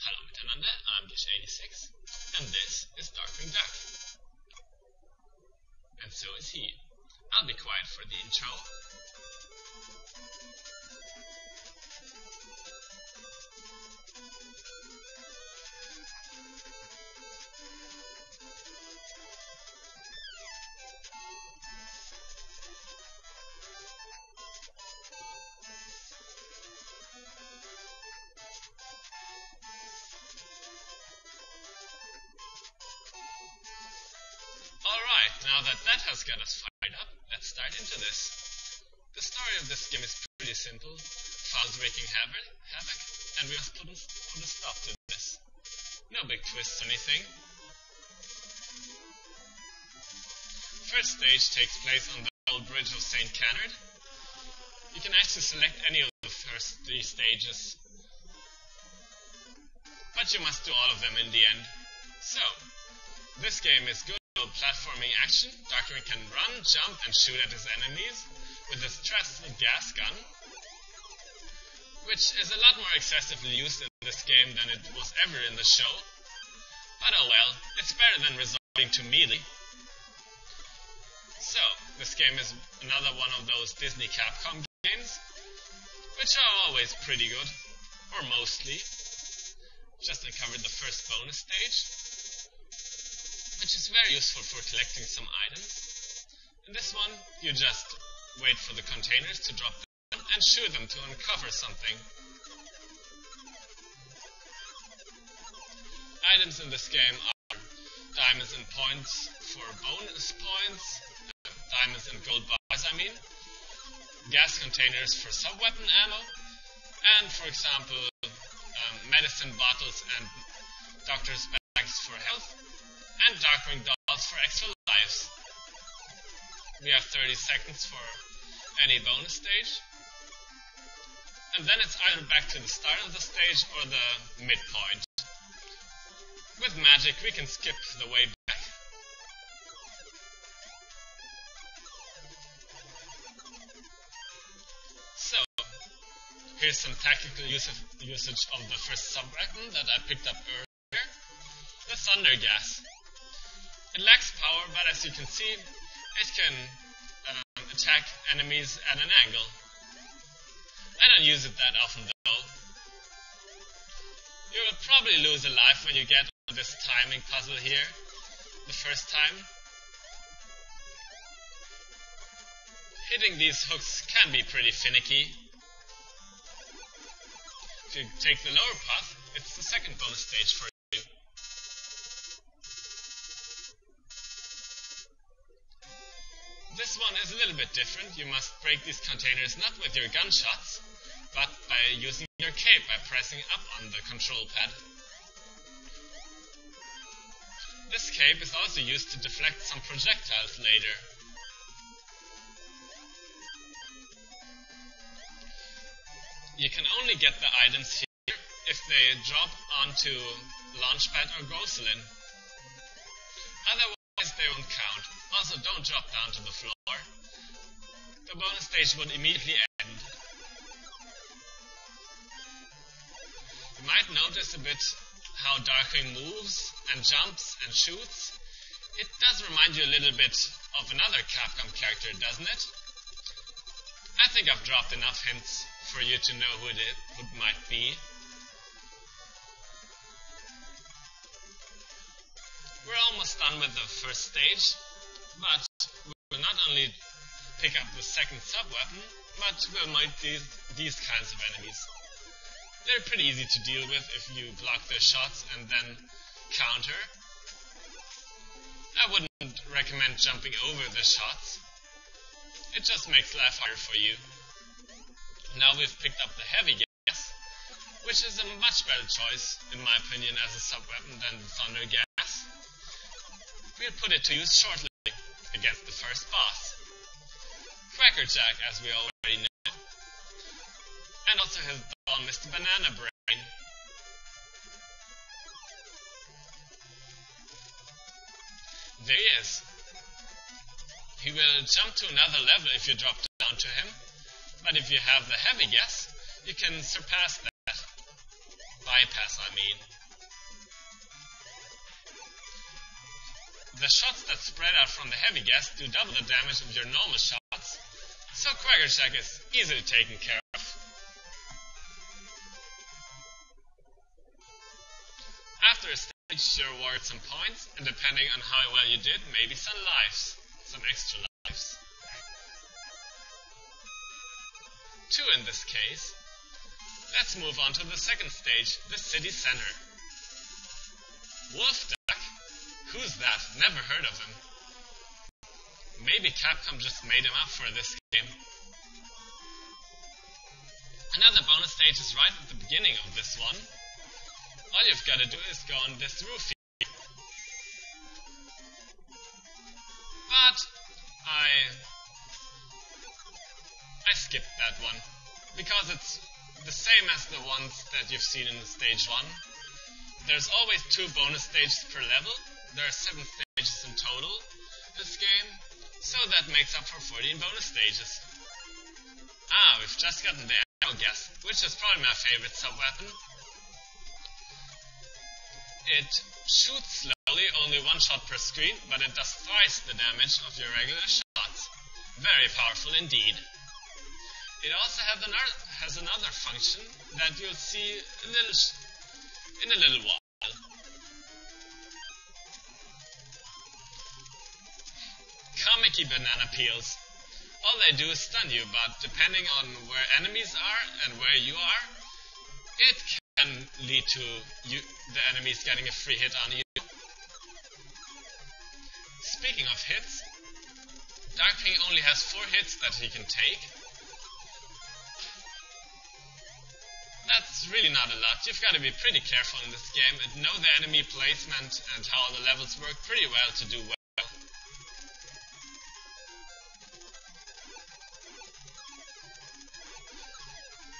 Hallo miteinander, I'm Dish86, and this is Darkwing Duck. And so is he. I'll be quiet for the intro. Alright, now that has got us fired up, let's start into this. The story of this game is pretty simple. F.O.W.L's wreaking havoc, and we must put a stop to this. No big twists or anything. First stage takes place on the old bridge of St. Canard. You can actually select any of the first 3 stages, but you must do all of them in the end. So, this game is good platforming action. Darkwing can run, jump, and shoot at his enemies with his trusty gas gun, which is a lot more excessively used in this game than it was ever in the show. But oh well, it's better than resorting to melee. So, this game is another one of those Disney-Capcom games, which are always pretty good, or mostly. Just uncovered the first bonus stage, which is very useful for collecting some items. In this one, you just wait for the containers to drop them and shoot them to uncover something. Items in this game are diamonds and points for bonus points, diamonds and gold bars, gas containers for sub-weapon ammo, and for example, medicine bottles and doctor's bags for health, and Darkwing dolls for extra lives. We have 30 seconds for any bonus stage, and then it's either back to the start of the stage or the midpoint. With magic we can skip the way back. So, here's some tactical usage of the first sub-weapon that I picked up earlier, the Thunder Gas. It lacks power, but as you can see, it can attack enemies at an angle. I don't use it that often though. You will probably lose a life when you get this timing puzzle here the first time. Hitting these hooks can be pretty finicky. If you take the lower path, it's the second bonus stage for you. This one is a little bit different. You must break these containers not with your gunshots, but by using your cape by pressing up on the control pad. This cape is also used to deflect some projectiles later. You can only get the items here if they drop onto Launchpad or Gosalyn. Otherwise they won't count. Also, don't drop down to the floor. The bonus stage would immediately end. You might notice a bit how Darkwing moves and jumps and shoots. It does remind you a little bit of another Capcom character, doesn't it? I think I've dropped enough hints for you to know who it might be. We're almost done with the first stage, but we will not only pick up the second sub-weapon, but we'll meet these kinds of enemies. They're pretty easy to deal with if you block their shots and then counter. I wouldn't recommend jumping over the shots. It just makes life harder for you. Now we've picked up the heavy gas, which is a much better choice, in my opinion, as a sub-weapon than the Thunder Gas. We'll put it to use shortly against the first boss, Crackerjack, as we already know, and also his doll Mr. Banana Brain. There he is. He will jump to another level if you drop down to him, but if you have the heavy gas, you can surpass that by bypass, I mean. The shots that spread out from the heavy gas do double the damage of your normal shots, so Quackerjack is easily taken care of. After a stage, you reward some points, and depending on how well you did, maybe some lives, some extra lives. 2 in this case. Let's move on to the second stage, the city center. Wolf Duck? Who's that? Never heard of him. Maybe Capcom just made him up for this game. Another bonus stage is right at the beginning of this one. All you've got to do is go on this roof here. But I skipped that one, because it's the same as the ones that you've seen in stage 1. There's always 2 bonus stages per level. There are 7 stages in total this game, so that makes up for 14 bonus stages. We've just gotten the arrow gas, which is probably my favorite sub-weapon. It shoots slowly, only 1 shot per screen, but it does twice the damage of your regular shots. Very powerful indeed. It also has another function that you'll see in a little while. Comic-y banana peels. All they do is stun you, but depending on where enemies are and where you are, it can lead to the enemies getting a free hit on you. Speaking of hits, Darkwing only has 4 hits that he can take. That's really not a lot. You've got to be pretty careful in this game and know the enemy placement and how the levels work pretty well to do well.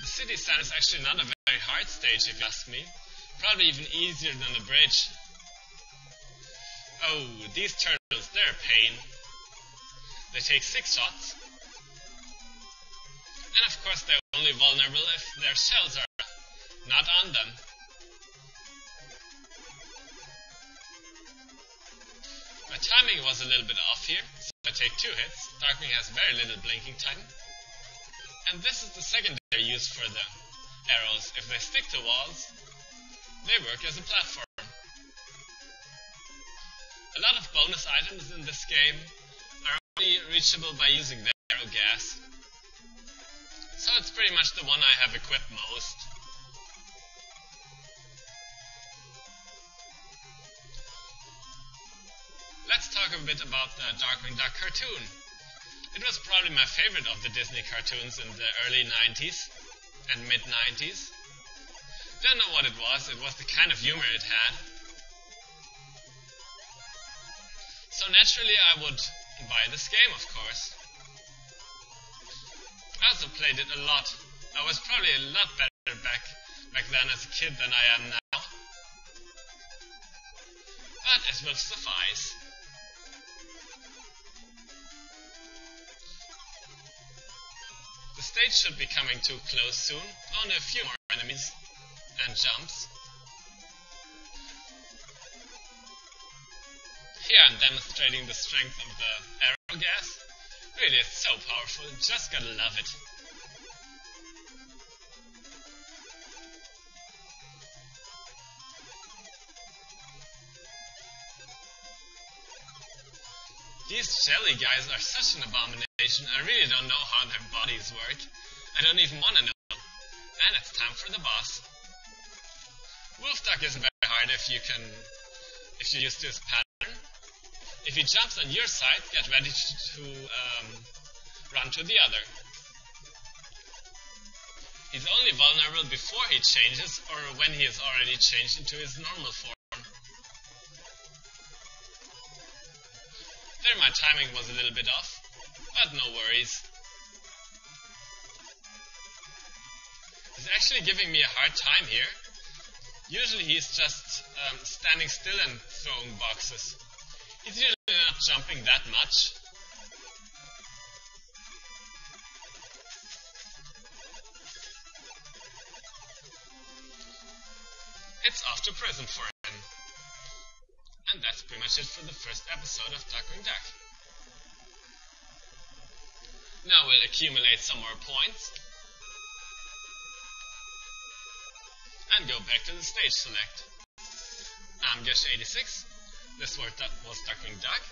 The city center is actually not a very hard stage if you ask me. Probably even easier than the bridge. Oh, these turtles, they're a pain. They take 6 shots. And of course they're only vulnerable if their shells are not on them. My timing was a little bit off here, so I take 2 hits. Darkwing has very little blinking time. And this is the secondary use for the arrows. If they stick to walls, they work as a platform. A lot of bonus items in this game are only reachable by using the arrow gas. So it's pretty much the one I have equipped most. Let's talk a bit about the Darkwing Duck cartoon. It was probably my favorite of the Disney cartoons in the early 90s and mid-90s. Don't know what it was the kind of humor it had. So naturally I would buy this game, of course. I also played it a lot. I was probably a lot better back then as a kid than I am now. But it will suffice. The stage should be coming to a close soon. Only a few more enemies and jumps. Here I'm demonstrating the strength of the arrow gas. Really, it's so powerful, you just gotta love it. These jelly guys are such an abomination, I really don't know how their bodies work. I don't even want to know. And it's time for the boss. Wolf Duck isn't very hard if you use this pattern. If he jumps on your side, get ready to run to the other. He's only vulnerable before he changes or when he has already changed into his normal form. There my timing was a little bit off, but no worries. He's actually giving me a hard time here. Usually he's just standing still and throwing boxes. He's usually not jumping that much. it's off to prison for him. And that's pretty much it for the first episode of Darkwing Duck. Now we'll accumulate some more points and go back to the stage select. I'm Gesh86. This was Darkwing Duck.